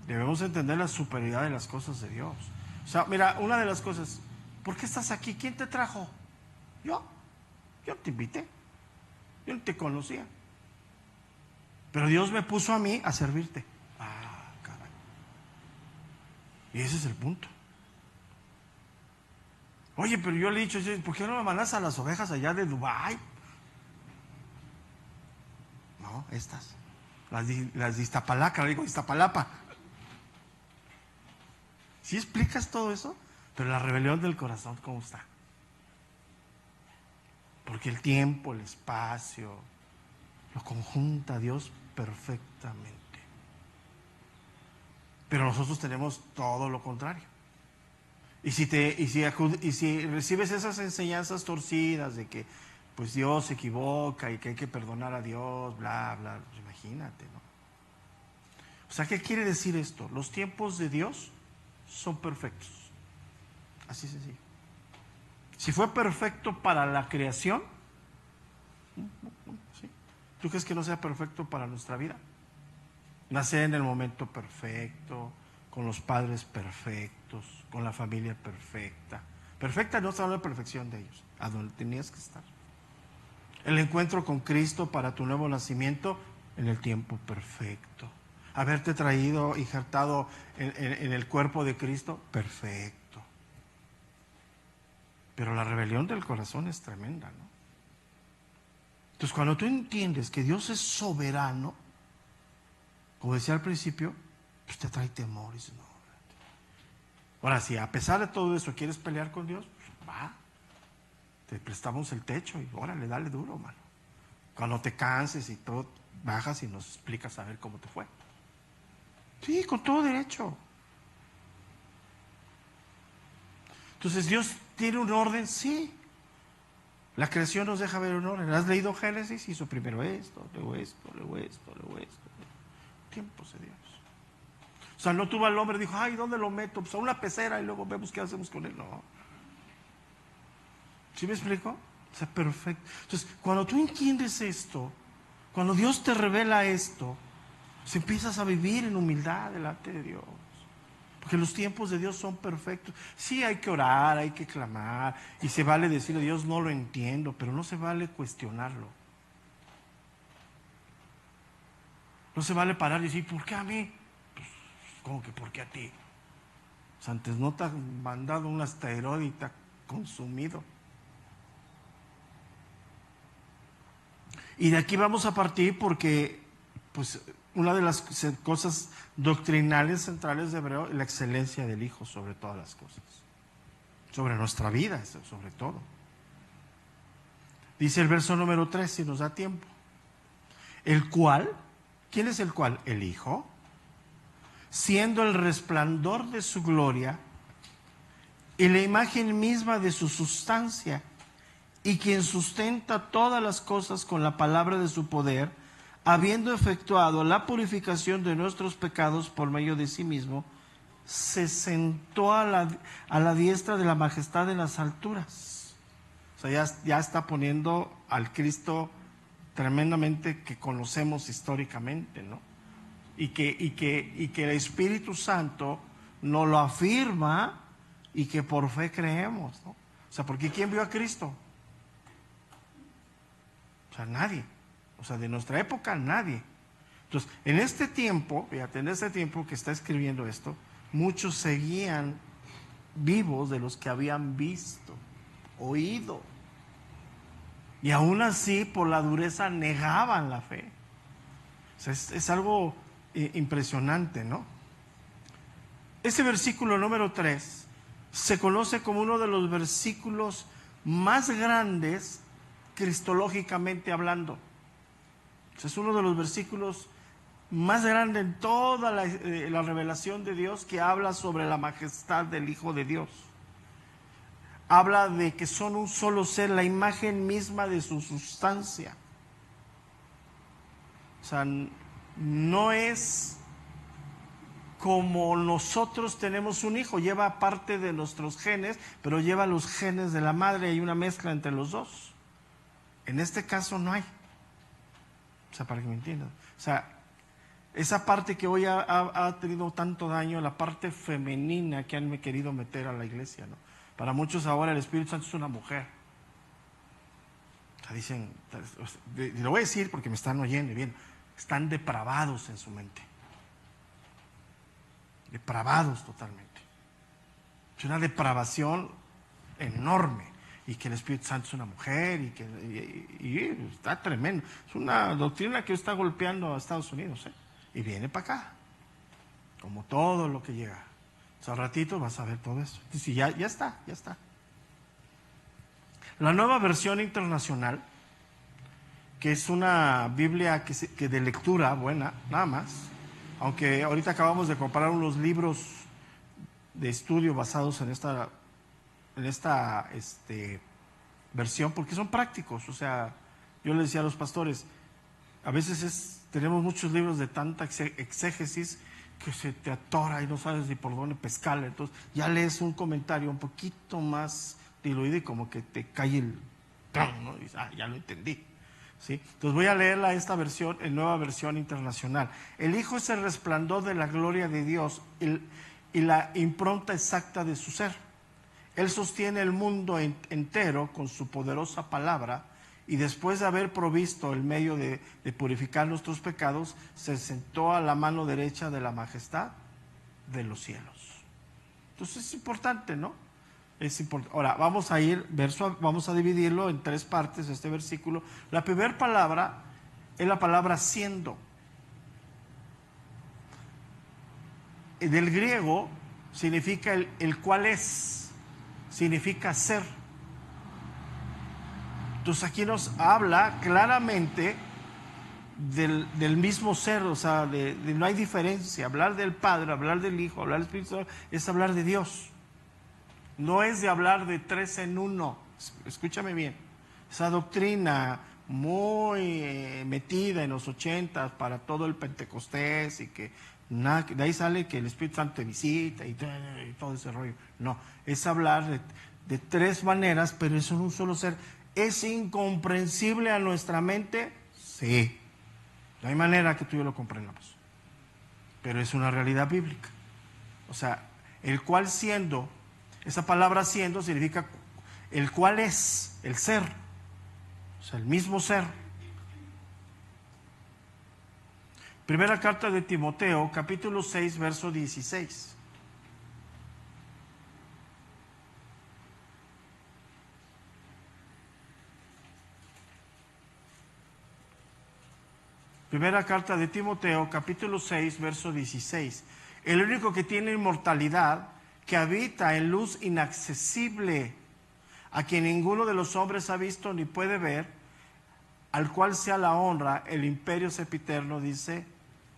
Debemos entender la superioridad de las cosas de Dios. O sea, mira, una de las cosas, ¿por qué estás aquí? ¿Quién te trajo? Yo no te invité, yo no te conocía. Pero Dios me puso a mí a servirte. Ah, caray. Y ese es el punto. Oye, pero yo le he dicho, ¿por qué no me mandas a las ovejas allá de Dubái? No, estas. Las de Iztapalapa, le digo Iztapalapa. ¿Sí explicas todo eso? Pero la rebelión del corazón, ¿cómo está? Porque el tiempo, el espacio, lo conjunta Dios perfectamente. Pero nosotros tenemos todo lo contrario. Y si recibes esas enseñanzas torcidas de que pues Dios se equivoca y que hay que perdonar a Dios, bla, bla, pues imagínate, ¿no? O sea, ¿qué quiere decir esto? Los tiempos de Dios son perfectos. Así sencillo. Si fue perfecto para la creación, ¿sí? ¿Tú crees que no sea perfecto para nuestra vida? Nacer en el momento perfecto, con los padres perfectos, con la familia perfecta. Perfecta no está hablando de perfección de ellos, a donde tenías que estar. El encuentro con Cristo para tu nuevo nacimiento en el tiempo perfecto. Haberte traído, injertado en el cuerpo de Cristo, perfecto. Pero la rebelión del corazón es tremenda, ¿no? Entonces, cuando tú entiendes que Dios es soberano, como decía al principio, pues te trae temor y dices, no. Ahora, si a pesar de todo eso quieres pelear con Dios, pues va. Te prestamos el techo y órale, dale duro, mano. Cuando te canses y todo, bajas y nos explicas a ver cómo te fue. Sí, con todo derecho. Entonces, ¿Dios tiene un orden? Sí. La creación nos deja ver un orden. ¿Has leído Génesis? Hizo primero esto, luego esto, luego esto, luego esto. Tiempos de Dios. O sea, no tuvo al hombre y dijo, ay, ¿dónde lo meto? Pues a una pecera y luego vemos qué hacemos con él. No. ¿Sí me explico? O sea, perfecto. Entonces, cuando tú entiendes esto, cuando Dios te revela esto, pues empiezas a vivir en humildad delante de Dios. Porque los tiempos de Dios son perfectos. Sí, hay que orar, hay que clamar, y se vale decirle a Dios, no lo entiendo, pero no se vale cuestionarlo. No se vale parar y decir, ¿por qué a mí? Pues, ¿cómo que por qué a ti? O sea, antes no te han mandado un asteroide y te ha consumido. Y de aquí vamos a partir porque, pues, una de las cosas doctrinales centrales de Hebreo es la excelencia del Hijo sobre todas las cosas. Sobre nuestra vida, sobre todo. Dice el verso número 3, si nos da tiempo. El cual, ¿quién es el cual? El Hijo, siendo el resplandor de su gloria y la imagen misma de su sustancia, y quien sustenta todas las cosas con la palabra de su poder, habiendo efectuado la purificación de nuestros pecados por medio de sí mismo, se sentó a la diestra de la majestad en las alturas. O sea, ya está poniendo al Cristo tremendamente que conocemos históricamente, ¿no? Y que el Espíritu Santo nos lo afirma y que por fe creemos, ¿no? O sea, porque ¿quién vio a Cristo? O sea, nadie. O sea, de nuestra época, nadie. Entonces, en este tiempo, fíjate, en este tiempo que está escribiendo esto, muchos seguían vivos de los que habían visto, oído. Y aún así, por la dureza, negaban la fe. O sea, es algo impresionante, ¿no? Ese versículo número 3 se conoce como uno de los versículos más grandes cristológicamente hablando. Es uno de los versículos más grandes en toda la revelación de Dios, que habla sobre la majestad del Hijo de Dios. Habla de que son un solo ser, la imagen misma de su sustancia. O sea, no es como nosotros tenemos un hijo, lleva parte de nuestros genes, pero lleva los genes de la madre, hay una mezcla entre los dos. En este caso no hay. O sea, para que me entiendan. O sea, esa parte que hoy ha tenido tanto daño, la parte femenina que han querido meter a la iglesia, ¿no? Para muchos ahora el Espíritu Santo es una mujer. O sea, dicen, lo voy a decir porque me están oyendo bien, están depravados en su mente. Depravados totalmente. Es una depravación enorme. Y que el Espíritu Santo es una mujer y está tremendo. Es una doctrina que está golpeando a Estados Unidos, ¿eh? Y viene para acá, como todo lo que llega. O sea, al ratito vas a ver todo eso. Entonces, ya está. La Nueva Versión Internacional, que es una Biblia que de lectura buena, nada más, aunque ahorita acabamos de comprar unos libros de estudio basados en esta versión, porque son prácticos. O sea, yo les decía a los pastores, a veces tenemos muchos libros de tanta exégesis que se te atora y no sabes ni por dónde pescarle. Entonces ya lees un comentario un poquito más diluido y como que te cae el ¡pum!, ¿no? Y dices, ya lo entendí, ¿sí? Entonces voy a leerla, esta versión, en Nueva Versión Internacional. El Hijo es el resplandor de la gloria de Dios y la impronta exacta de su ser. Él sostiene el mundo entero con su poderosa palabra, y después de haber provisto el medio de purificar nuestros pecados, se sentó a la mano derecha de la majestad de los cielos. Entonces es importante, ¿no? Es importante. Ahora, vamos a dividirlo en 3 partes, este versículo. La primera palabra es la palabra siendo. Del griego significa el cual es, significa ser. Entonces aquí nos habla claramente del mismo ser, o sea, no hay diferencia. Hablar del Padre, hablar del Hijo, hablar del Espíritu Santo, es hablar de Dios. No es de hablar de 3 en 1. Escúchame bien. Esa doctrina muy metida en los 80 para todo el Pentecostés, y que de ahí sale que el Espíritu Santo te visita y todo ese rollo. No, es hablar de 3 maneras, pero es un solo ser. ¿Es incomprensible a nuestra mente? Sí. No hay manera que tú y yo lo comprendamos. Pero es una realidad bíblica. O sea, el cual siendo, esa palabra siendo significa el cual es, el ser. O sea, el mismo ser. Primera carta de Timoteo, capítulo 6, verso 16. Primera carta de Timoteo, capítulo 6, verso 16. El único que tiene inmortalidad, que habita en luz inaccesible, a quien ninguno de los hombres ha visto ni puede ver, al cual sea la honra, el imperio sempiterno, dice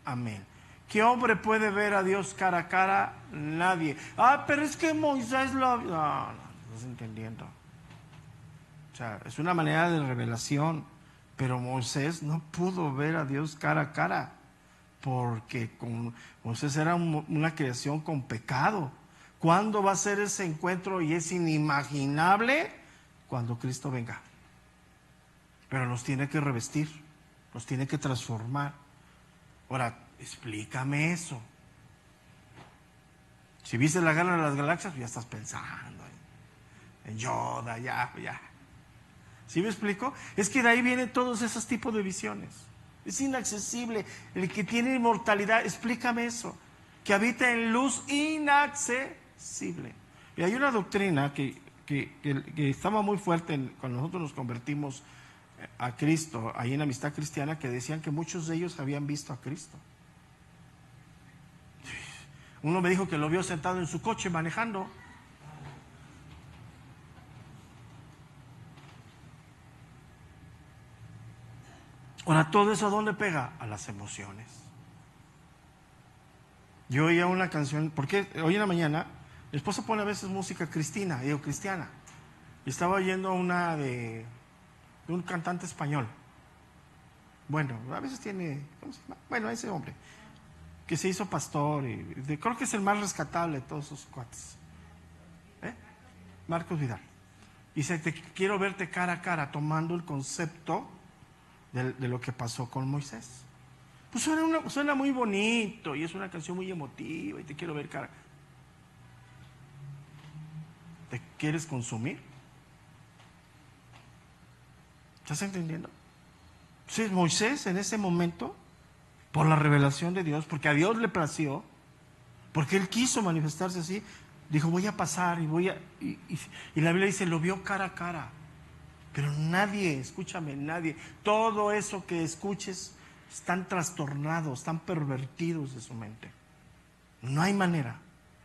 amén. ¿Qué hombre puede ver a Dios cara a cara? Nadie. Pero es que Moisés lo... No estás entendiendo. O sea, es una manera de revelación. Pero Moisés no pudo ver a Dios cara a cara, porque Moisés era una creación con pecado. ¿Cuándo va a ser ese encuentro? Y es inimaginable cuando Cristo venga. Pero nos tiene que revestir, nos tiene que transformar. Ahora, explícame eso. Si viste la guerra de las galaxias, ya estás pensando en Yoda, ya. ¿Sí me explico? Es que de ahí vienen todos esos tipos de visiones. Es inaccesible. El que tiene inmortalidad, explícame eso. Que habita en luz inaccesible. Y hay una doctrina que estaba muy fuerte cuando nosotros nos convertimos a Cristo, ahí en Amistad Cristiana, que decían que muchos de ellos habían visto a Cristo. Uno me dijo que lo vio sentado en su coche manejando. Ahora, todo eso ¿a dónde pega? A las emociones. Yo oía una canción, porque hoy en la mañana mi esposa pone a veces música cristiana. Y estaba oyendo una de un cantante español. Bueno, a veces tiene, ¿cómo se llama? Bueno, ese hombre, que se hizo pastor, creo que es el más rescatable de todos esos cuates. Marcos Vidal. Y dice, quiero verte cara a cara, tomando el concepto de lo que pasó con Moisés. Pues suena muy bonito y es una canción muy emotiva y te quiero ver cara. ¿Te quieres consumir? ¿Estás entendiendo? Entonces Moisés en ese momento, por la revelación de Dios, porque a Dios le plació, porque él quiso manifestarse así, dijo, voy a pasar y la Biblia dice, lo vio cara a cara. Pero nadie, escúchame, nadie, todo eso que escuches están trastornados, están pervertidos de su mente. No hay manera.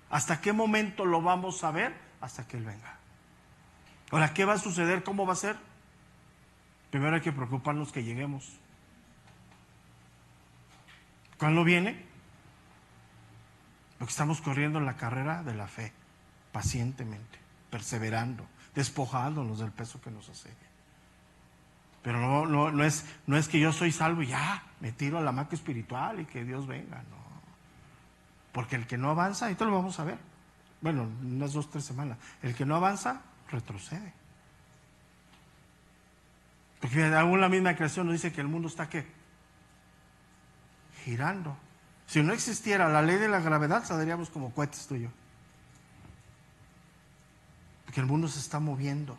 ¿Hasta qué momento lo vamos a ver? Hasta que Él venga. Ahora, ¿qué va a suceder? ¿Cómo va a ser? Primero hay que preocuparnos que lleguemos. ¿Cuándo viene? Porque estamos corriendo la carrera de la fe, pacientemente, perseverando, despojándonos del peso que nos asedia. Pero no es que yo soy salvo y ya me tiro a la hamaca espiritual y que Dios venga, no. Porque el que no avanza, ahorita lo vamos a ver, bueno, unas 2 o 3 semanas, el que no avanza, retrocede. Porque aún la misma creación nos dice que el mundo está ¿qué? Girando. Si no existiera la ley de la gravedad, saldríamos como cohetes tú y yo. Porque el mundo se está moviendo.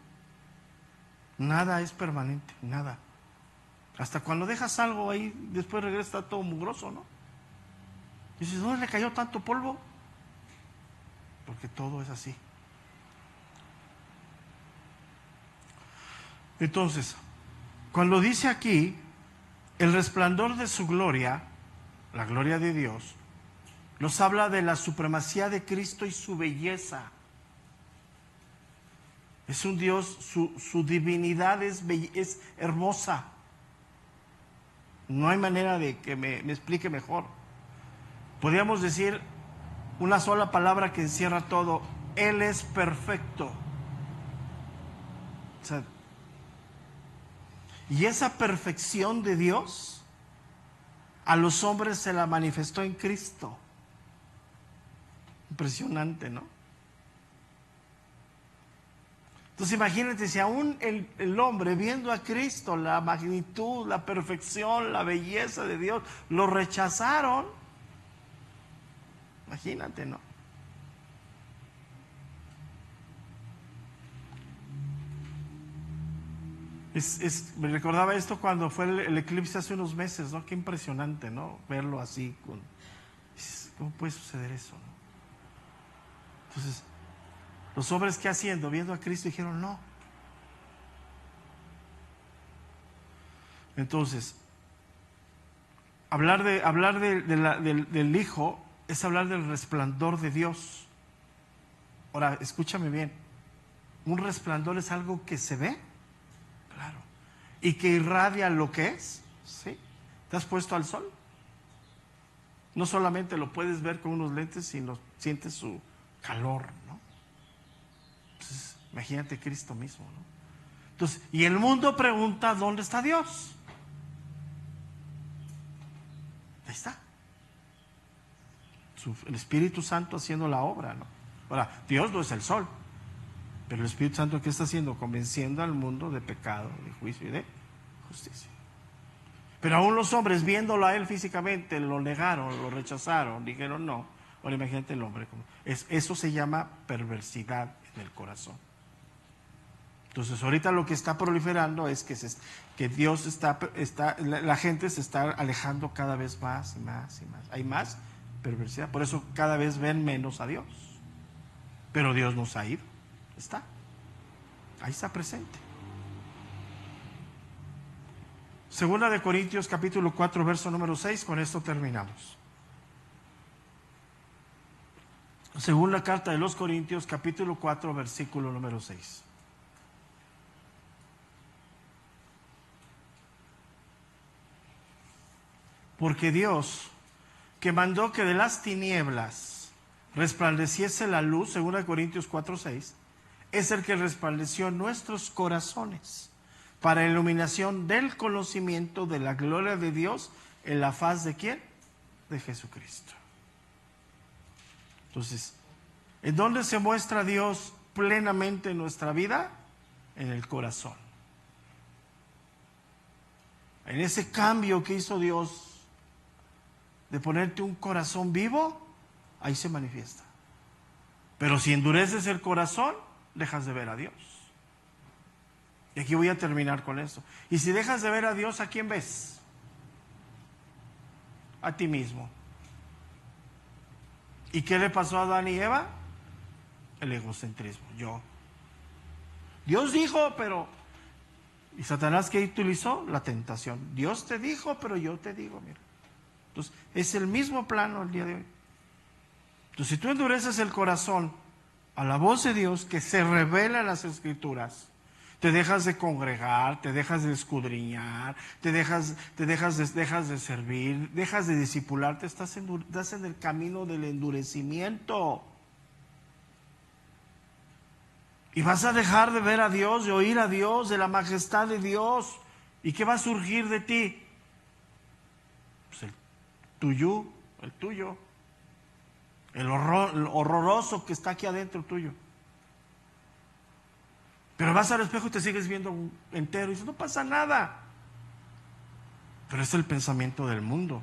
Nada es permanente, nada. Hasta cuando dejas algo ahí, después regresa todo mugroso, ¿no? Y dices, ¿dónde le cayó tanto polvo? Porque todo es así. Entonces, cuando dice aquí, el resplandor de su gloria, la gloria de Dios, nos habla de la supremacía de Cristo y su belleza. Es un Dios, su divinidad es hermosa. No hay manera de que me explique mejor. Podríamos decir una sola palabra que encierra todo. Él es perfecto. O sea, y esa perfección de Dios a los hombres se la manifestó en Cristo. Impresionante, ¿no? Entonces imagínate, si aún el hombre viendo a Cristo, la magnitud, la perfección, la belleza de Dios, lo rechazaron. Imagínate, ¿no? Me recordaba esto cuando fue el eclipse hace unos meses, ¿no? Qué impresionante, ¿no? Verlo así. ¿Cómo puede suceder eso, no? Entonces, los hombres, ¿qué haciendo? Viendo a Cristo, dijeron no. Entonces, hablar del Hijo es hablar del resplandor de Dios. Ahora, escúchame bien. Un resplandor es algo que se ve, claro, y que irradia lo que es, ¿sí? ¿Te has puesto al sol? No solamente lo puedes ver con unos lentes, sino sientes su calor, ¿no? Entonces, imagínate Cristo mismo, ¿no? Entonces, y el mundo pregunta, ¿dónde está Dios? Ahí está. El Espíritu Santo haciendo la obra, ¿no? Ahora, Dios no es el sol, pero el Espíritu Santo, ¿qué está haciendo? Convenciendo al mundo de pecado, de juicio y de justicia. Pero aún los hombres, viéndolo a Él físicamente, lo negaron, lo rechazaron, dijeron no. Ahora imagínate el hombre. Eso se llama perversidad en el corazón. Entonces ahorita lo que está proliferando es que Dios la gente se está alejando cada vez más y más y más. Hay más perversidad, por eso cada vez ven menos a Dios. Pero Dios nos ha ido, ahí está presente. Segunda de Corintios capítulo 4 verso número 6, con esto terminamos. Según la carta de los Corintios, capítulo 4, versículo número 6. Porque Dios, que mandó que de las tinieblas resplandeciese la luz, según Corintios 4, 6, es el que resplandeció nuestros corazones para iluminación del conocimiento de la gloria de Dios en la faz de ¿quién? De Jesucristo. Entonces, ¿en dónde se muestra Dios plenamente en nuestra vida? En el corazón. En ese cambio que hizo Dios de ponerte un corazón vivo, ahí se manifiesta. Pero si endureces el corazón, dejas de ver a Dios. Y aquí voy a terminar con esto. Y si dejas de ver a Dios, ¿a quién ves? A ti mismo. ¿Y qué le pasó a Adán y Eva? El egocentrismo, yo. Dios dijo, pero... ¿Y Satanás qué utilizó? La tentación. Dios te dijo, pero yo te digo, mira. Entonces, es el mismo plano el día de hoy. Entonces, si tú endureces el corazón a la voz de Dios que se revela en las Escrituras, te dejas de congregar, te dejas de escudriñar, dejas de servir, dejas de discipularte, estás en el camino del endurecimiento. Y vas a dejar de ver a Dios, de oír a Dios, de la majestad de Dios. ¿Y qué va a surgir de ti? Pues el tuyo, el horroroso que está aquí adentro tuyo. Pero vas al espejo y te sigues viendo entero y dices, no pasa nada. Pero es el pensamiento del mundo.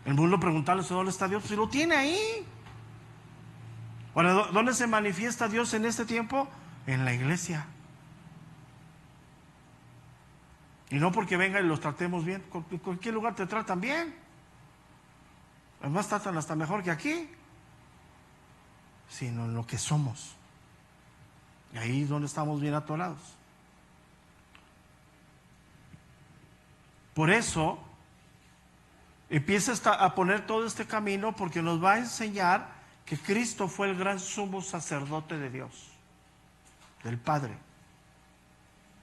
El mundo preguntarle, ¿dónde está Dios? Pues lo tiene ahí. Ahora, ¿dónde se manifiesta Dios en este tiempo? En la iglesia. Y no porque venga y los tratemos bien. En cualquier lugar te tratan bien. Además tratan hasta mejor que aquí. Sino en lo que somos. Y ahí es donde estamos bien atorados. Por eso empieza a poner todo este camino, porque nos va a enseñar que Cristo fue el gran sumo sacerdote de Dios, del Padre,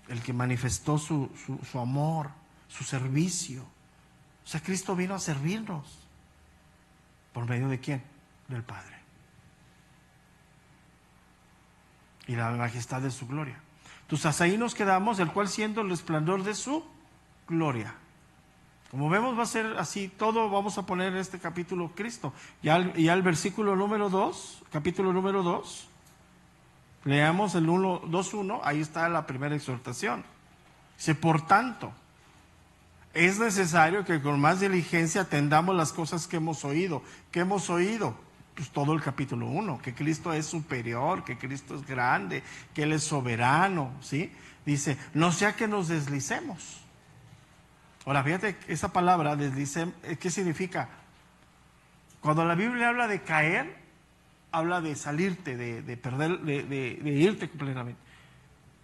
el que manifestó su amor, su servicio. O sea, Cristo vino a servirnos. ¿Por medio de quién? Del Padre. Y la majestad de su gloria. Entonces hasta ahí nos quedamos, el cual siendo el resplandor de su gloria. Como vemos va a ser así, todo vamos a poner en este capítulo Cristo. Ya el versículo número 2, capítulo número 2, leamos el 2:1, ahí está la primera exhortación. Dice, por tanto, es necesario que con más diligencia atendamos las cosas que hemos oído. ¿Qué hemos oído? Pues todo el capítulo 1, que Cristo es superior, que Cristo es grande, que Él es soberano, ¿sí? Dice, no sea que nos deslicemos. Ahora, fíjate, esa palabra, deslicemos, ¿qué significa? Cuando la Biblia habla de caer, habla de salirte, de perder, de irte completamente.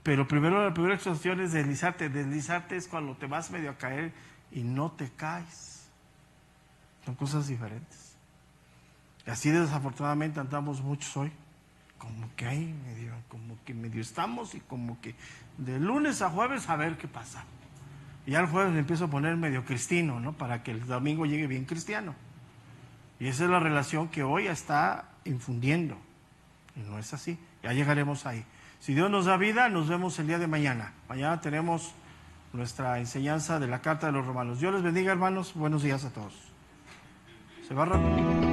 Pero primero, la primera expresión es deslizarte. Deslizarte es cuando te vas medio a caer y no te caes. Son cosas diferentes. Y así desafortunadamente andamos muchos hoy, como que ahí medio estamos y como que de lunes a jueves a ver qué pasa. Y ya el jueves me empiezo a poner medio cristino, ¿no? Para que el domingo llegue bien cristiano. Y esa es la relación que hoy está infundiendo. Y no es así, ya llegaremos ahí. Si Dios nos da vida, nos vemos el día de mañana. Mañana tenemos nuestra enseñanza de la carta de los Romanos. Dios les bendiga, hermanos, buenos días a todos. Se va rápido.